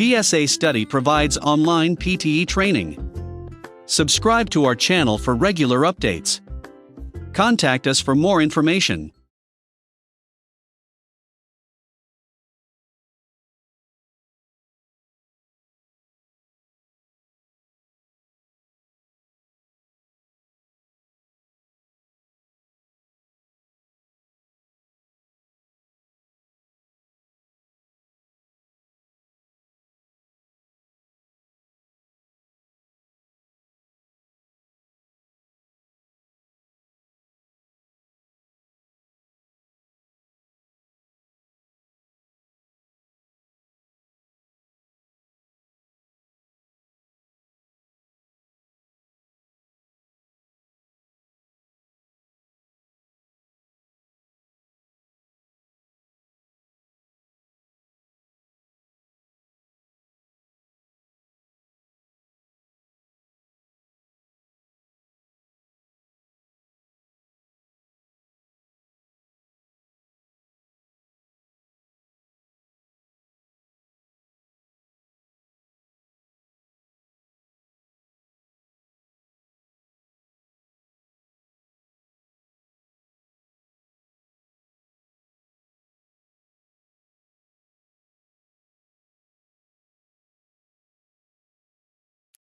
PSA Study provides online PTE training. Subscribe to our channel for regular updates. Contact us for more information.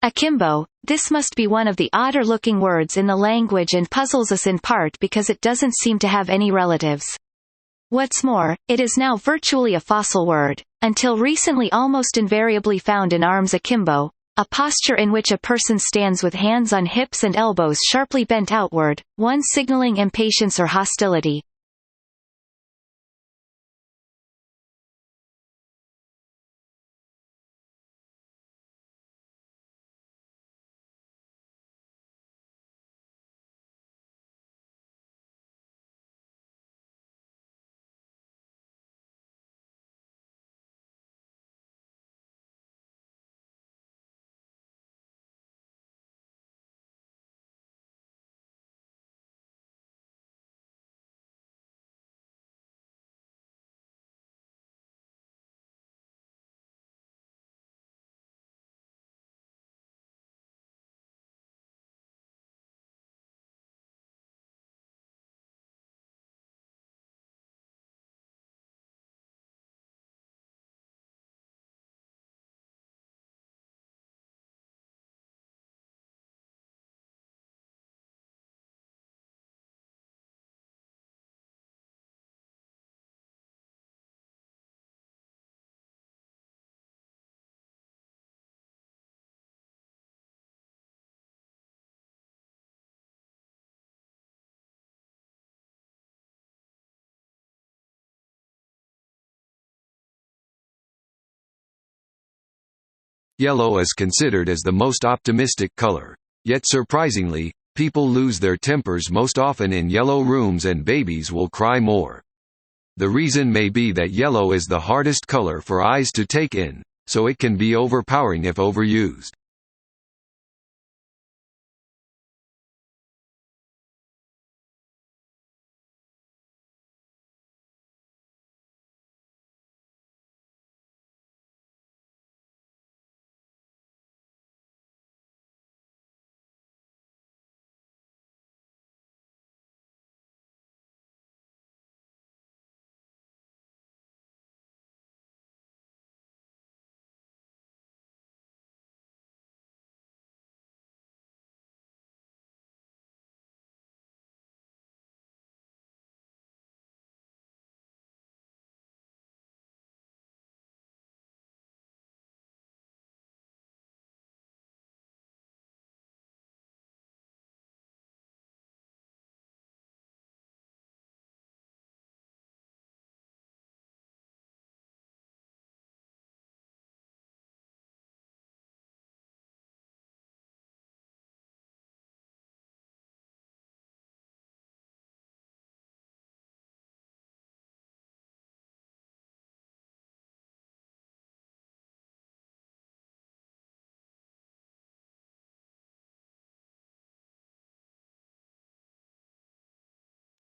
Akimbo, this must be one of the odder-looking words in the language and puzzles us in part because it doesn't seem to have any relatives. What's more, it is now virtually a fossil word, until recently almost invariably found in arms akimbo, a posture in which a person stands with hands on hips and elbows sharply bent outward, one signaling impatience or hostility. Yellow is considered as the most optimistic color. Yet surprisingly, people lose their tempers most often in yellow rooms and babies will cry more. The reason may be that yellow is the hardest color for eyes to take in, so it can be overpowering if overused.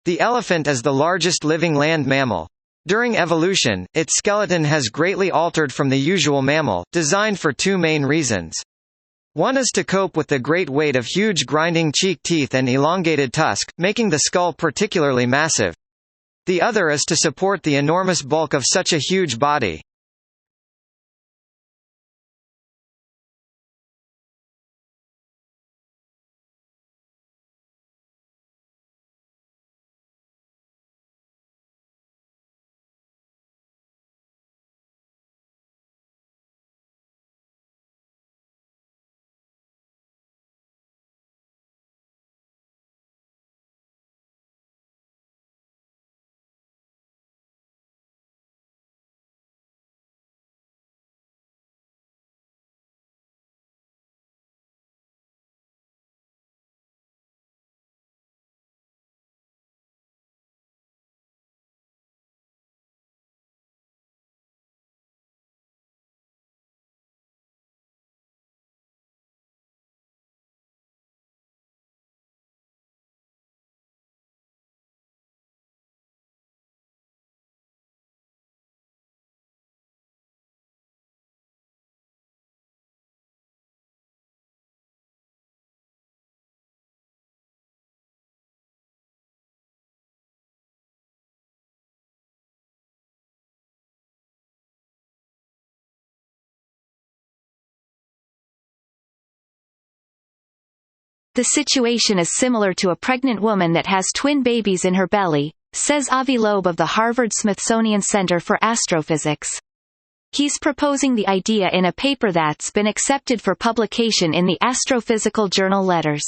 The elephant is the largest living land mammal. During evolution, its skeleton has greatly altered from the usual mammal, designed for two main reasons. One is to cope with the great weight of huge grinding cheek teeth and elongated tusk, making the skull particularly massive. The other is to support the enormous bulk of such a huge body. The situation is similar to a pregnant woman that has twin babies in her belly, says Avi Loeb of the Harvard-Smithsonian Center for Astrophysics. He's proposing the idea in a paper that's been accepted for publication in the Astrophysical Journal Letters.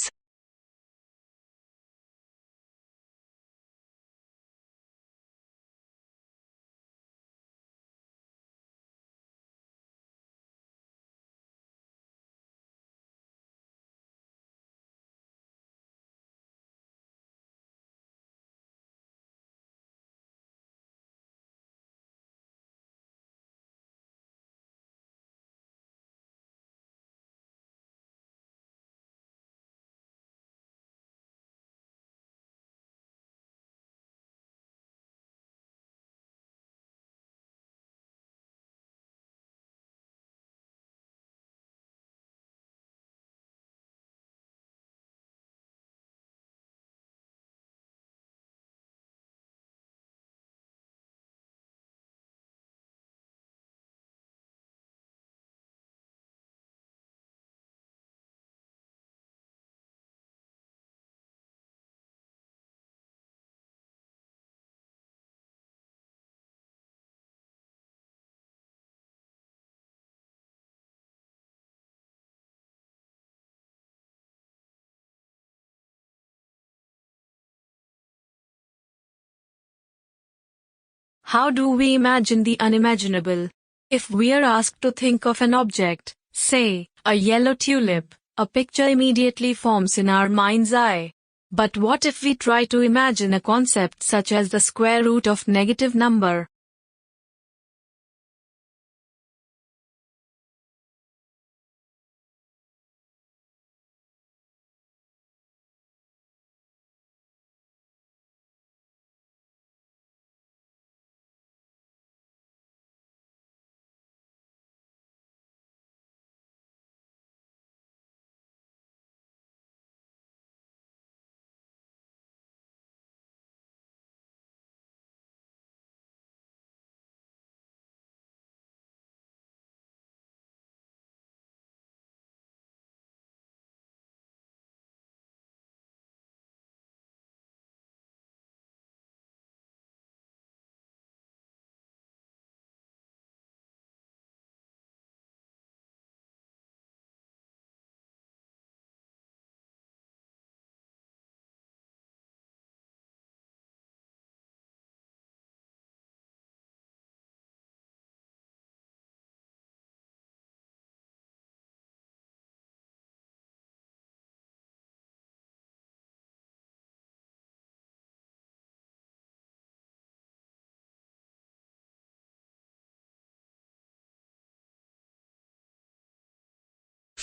How do we imagine the unimaginable? If we are asked to think of an object, say, a yellow tulip, a picture immediately forms in our mind's eye. But what if we try to imagine a concept such as the square root of negative number?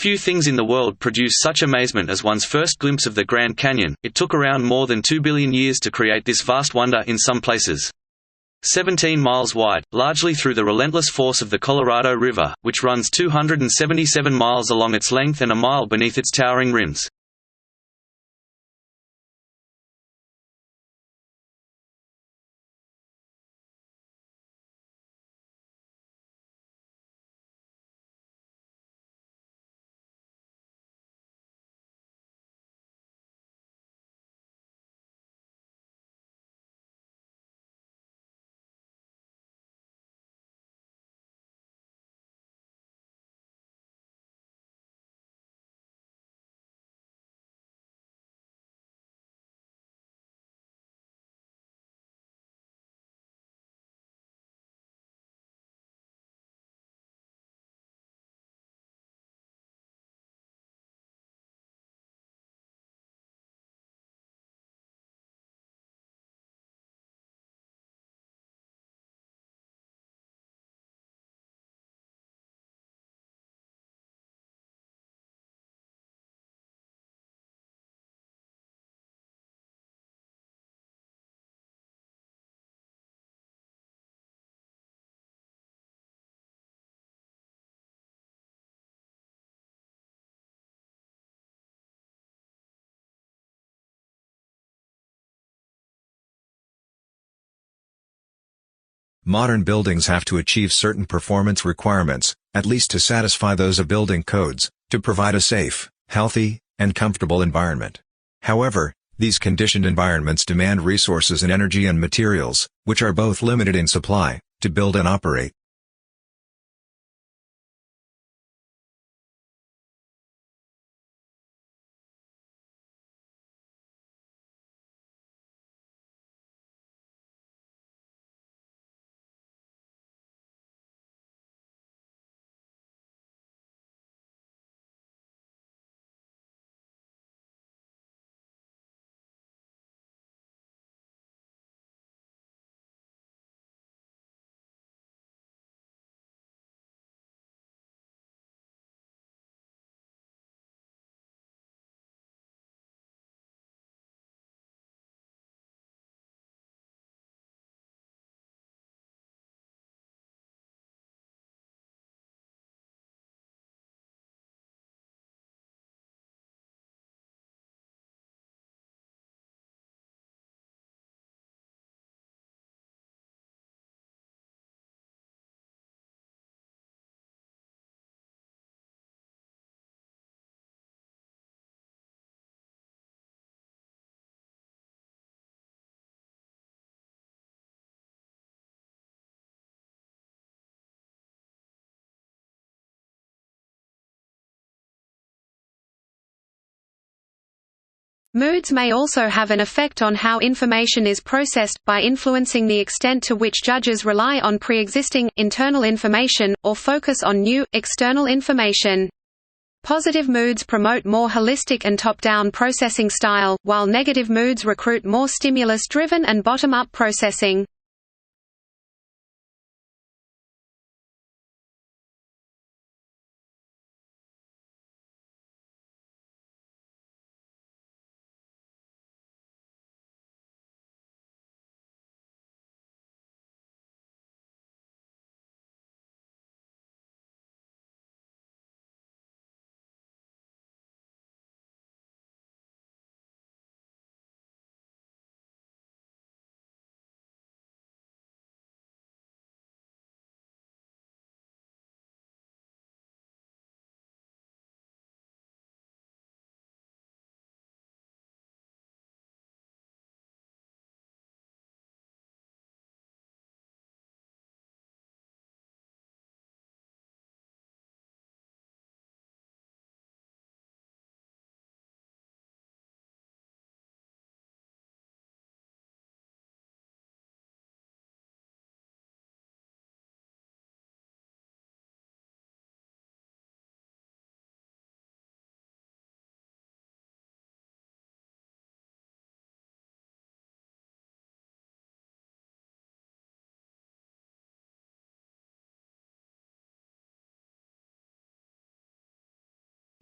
Few things in the world produce such amazement as one's first glimpse of the Grand Canyon. It took around more than 2 billion years to create this vast wonder in some places. 17 miles wide, largely through the relentless force of the Colorado River, which runs 277 miles along its length and a mile beneath its towering rims. Modern buildings have to achieve certain performance requirements, at least to satisfy those of building codes, to provide a safe, healthy, and comfortable environment. However, these conditioned environments demand resources in energy and materials, which are both limited in supply, to build and operate. Moods may also have an effect on how information is processed, by influencing the extent to which judges rely on pre-existing, internal information, or focus on new, external information. Positive moods promote more holistic and top-down processing style, while negative moods recruit more stimulus-driven and bottom-up processing.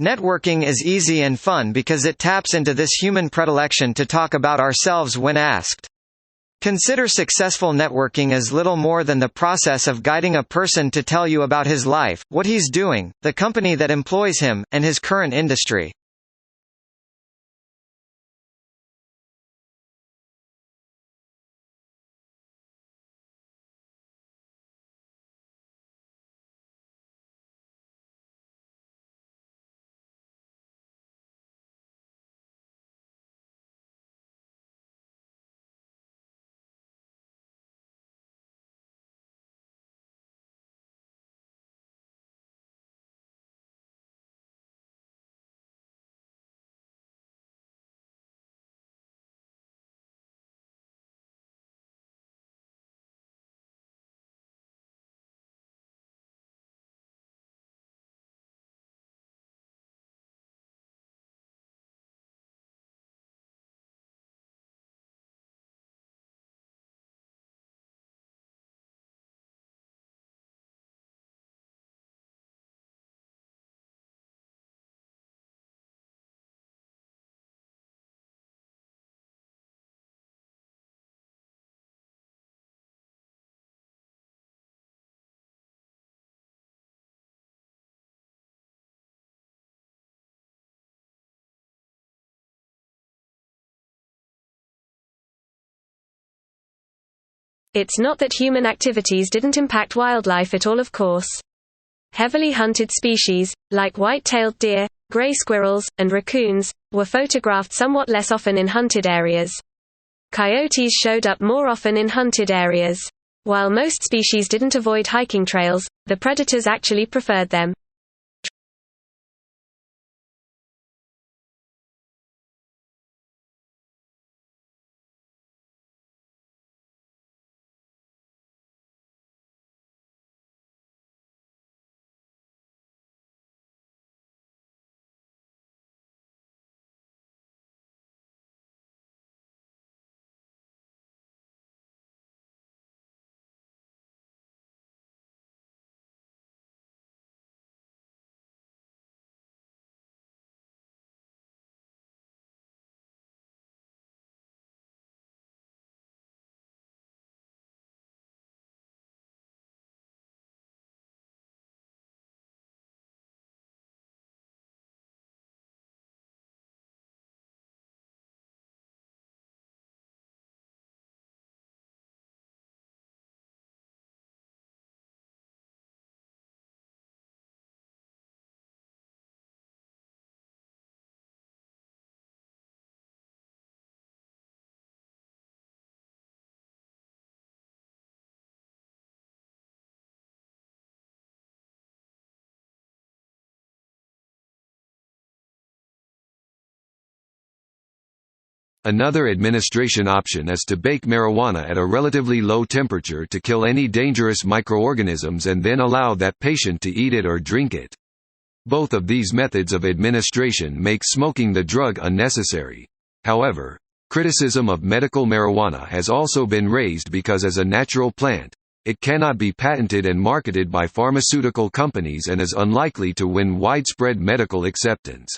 Networking is easy and fun because it taps into this human predilection to talk about ourselves when asked. Consider successful networking as little more than the process of guiding a person to tell you about his life, what he's doing, the company that employs him, and his current industry. It's not that human activities didn't impact wildlife at all, of course. Heavily hunted species, like white-tailed deer, gray squirrels, and raccoons, were photographed somewhat less often in hunted areas. Coyotes showed up more often in hunted areas. While most species didn't avoid hiking trails, the predators actually preferred them. Another administration option is to bake marijuana at a relatively low temperature to kill any dangerous microorganisms and then allow that patient to eat it or drink it. Both of these methods of administration make smoking the drug unnecessary. However, criticism of medical marijuana has also been raised because as a natural plant, it cannot be patented and marketed by pharmaceutical companies and is unlikely to win widespread medical acceptance.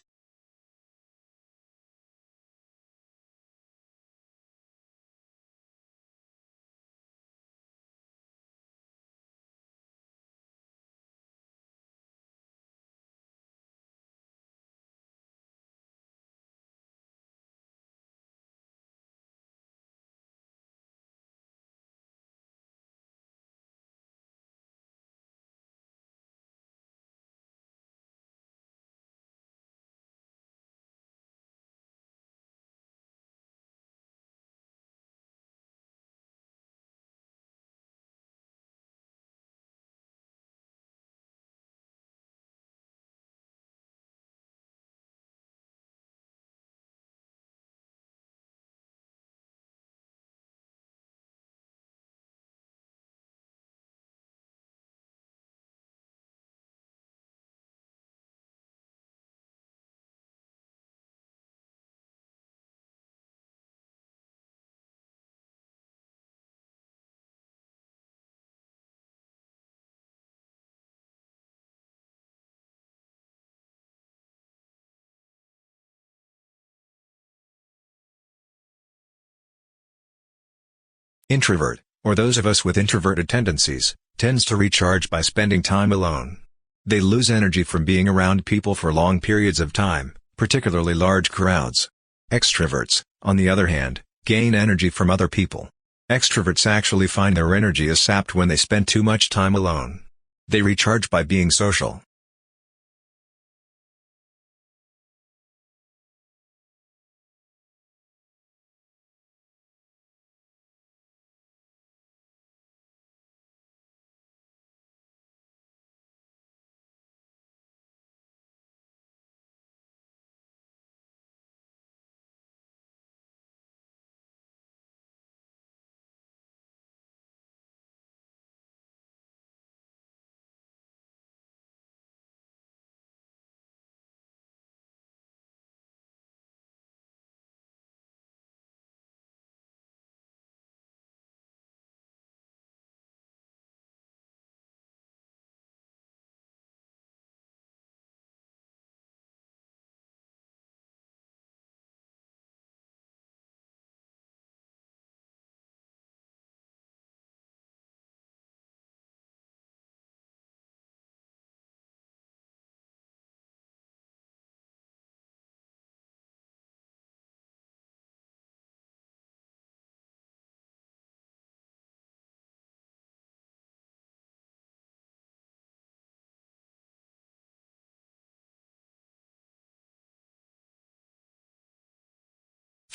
Introvert, or those of us with introverted tendencies, tends to recharge by spending time alone. They lose energy from being around people for long periods of time, particularly large crowds. Extroverts, on the other hand, gain energy from other people. Extroverts actually find their energy is sapped when they spend too much time alone. They recharge by being social.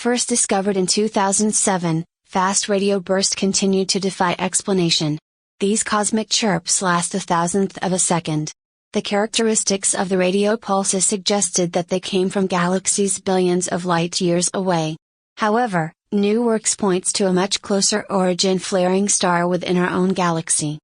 First discovered in 2007, fast radio bursts continue to defy explanation. These cosmic chirps last a thousandth of a second. The characteristics of the radio pulses suggested that they came from galaxies billions of light years away. However, new work points to a much closer origin flaring star within our own galaxy.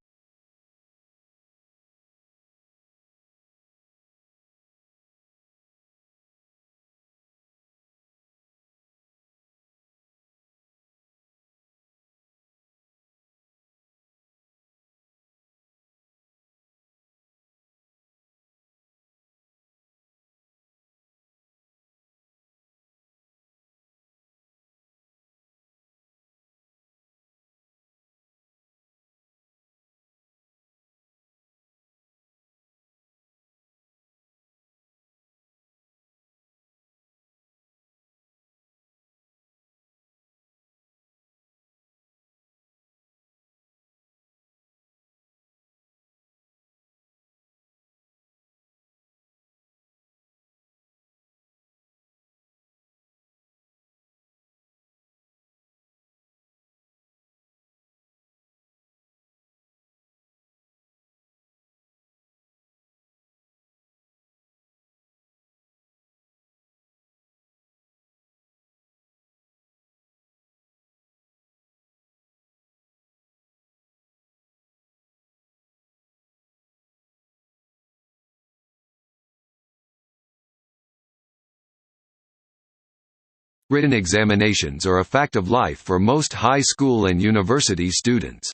Written examinations are a fact of life for most high school and university students.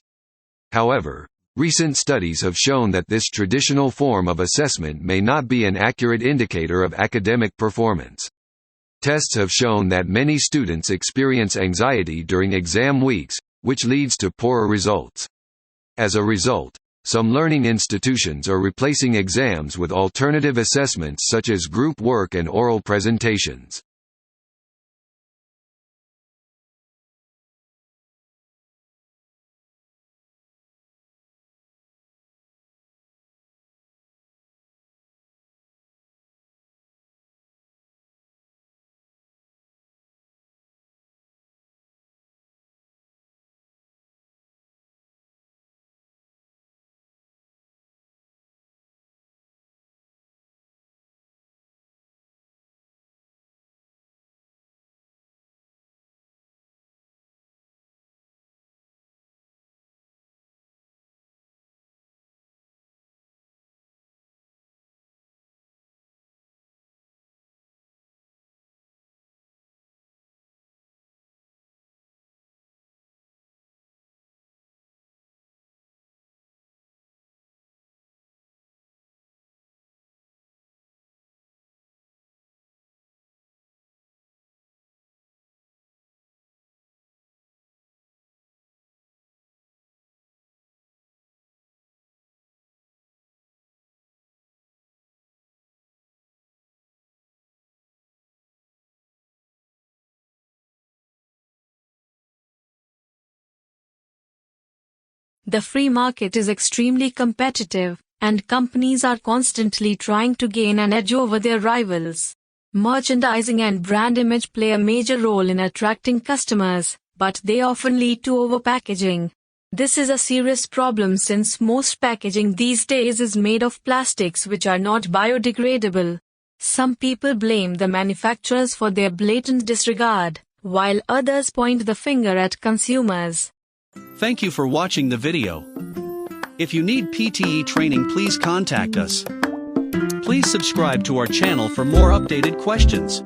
However, recent studies have shown that this traditional form of assessment may not be an accurate indicator of academic performance. Tests have shown that many students experience anxiety during exam weeks, which leads to poorer results. As a result, some learning institutions are replacing exams with alternative assessments such as group work and oral presentations. The free market is extremely competitive, and companies are constantly trying to gain an edge over their rivals. Merchandising and brand image play a major role in attracting customers, but they often lead to overpackaging. This is a serious problem since most packaging these days is made of plastics which are not biodegradable. Some people blame the manufacturers for their blatant disregard, while others point the finger at consumers. Thank you for watching the video. If you need PTE training, please contact us. Please subscribe to our channel for more updated questions.